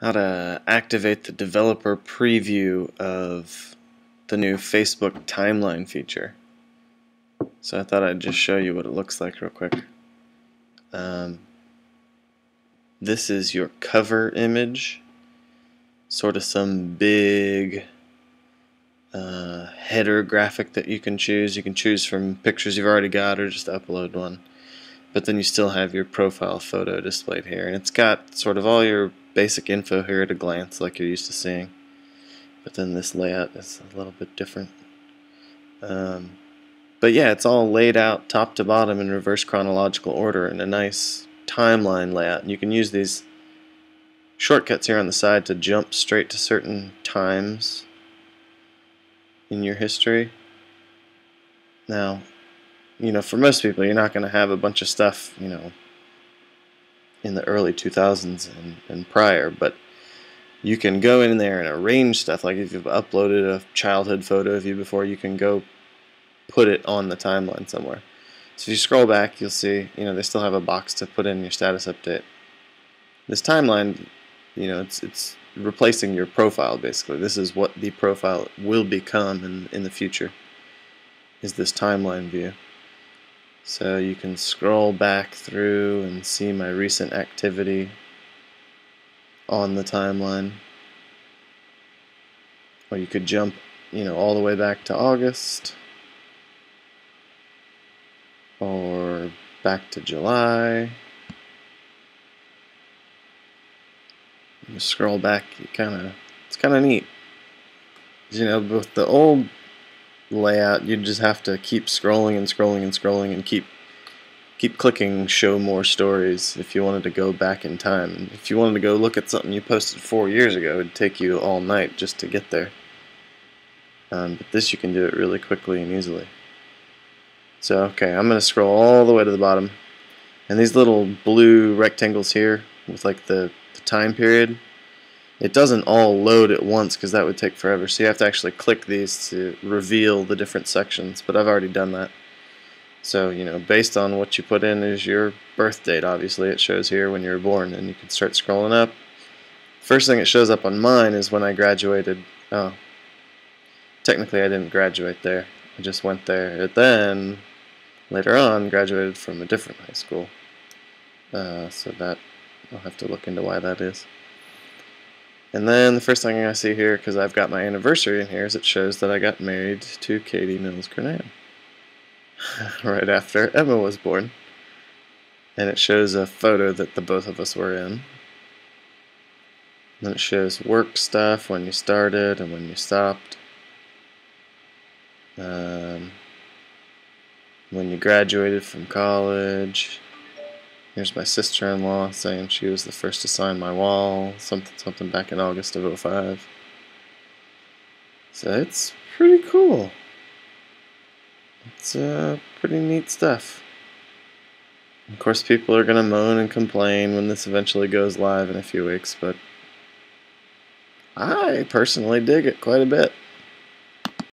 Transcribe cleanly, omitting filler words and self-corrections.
how to activate the developer preview of the new Facebook timeline feature. So I thought I'd just show you what it looks like real quick. This is your cover image, sort of some big header graphic that you can choose. You can choose from pictures you've already got or just upload one. But then you still have your profile photo displayed here, and it's got sort of all your basic info here at a glance like you're used to seeing. But then this layout is a little bit different. But yeah, it's all laid out top to bottom in reverse chronological order in a nice timeline layout. And you can use these shortcuts here on the side to jump straight to certain times in your history. Now, for most people, you're not going to have a bunch of stuff, in the early 2000s and prior, but you can go in there and arrange stuff. Like if you've uploaded a childhood photo of you before, you can go put it on the timeline somewhere. So if you scroll back, you'll see, they still have a box to put in your status update. This timeline, it's replacing your profile, basically. This is what the profile will become in the future, is this timeline view. So you can scroll back through and see my recent activity on the timeline. Or you could jump, all the way back to August, or back to July. You scroll back, it's kind of neat. With the old layout, you just have to keep scrolling and scrolling and scrolling and keep clicking show more stories if you wanted to go back in time. And if you wanted to go look at something you posted 4 years ago, it'd take you all night just to get there. But this, you can do it really quickly and easily. So okay, I'm going to scroll all the way to the bottom, and these little blue rectangles here with like the time period, it doesn't all load at once because that would take forever, so you have to actually click these to reveal the different sections, but I've already done that. So based on what you put in is your birth date. Obviously it shows here when you were born, and you can start scrolling up. First thing that shows up on mine is when I graduated. Oh, technically I didn't graduate there, I just went there, and then later on graduated from a different high school. So that I'll have to look into why that is. And then the first thing I see here, because I've got my anniversary in here, is it shows that I got married to Katie Mills Grenade right after Emma was born. And it shows a photo that the both of us were in. And then it shows work stuff, when you started and when you stopped. When you graduated from college. Here's my sister-in-law saying she was the first to sign my wall, something back in August of '05. So it's pretty cool. It's pretty neat stuff. Of course, people are going to moan and complain when this eventually goes live in a few weeks, but I personally dig it quite a bit.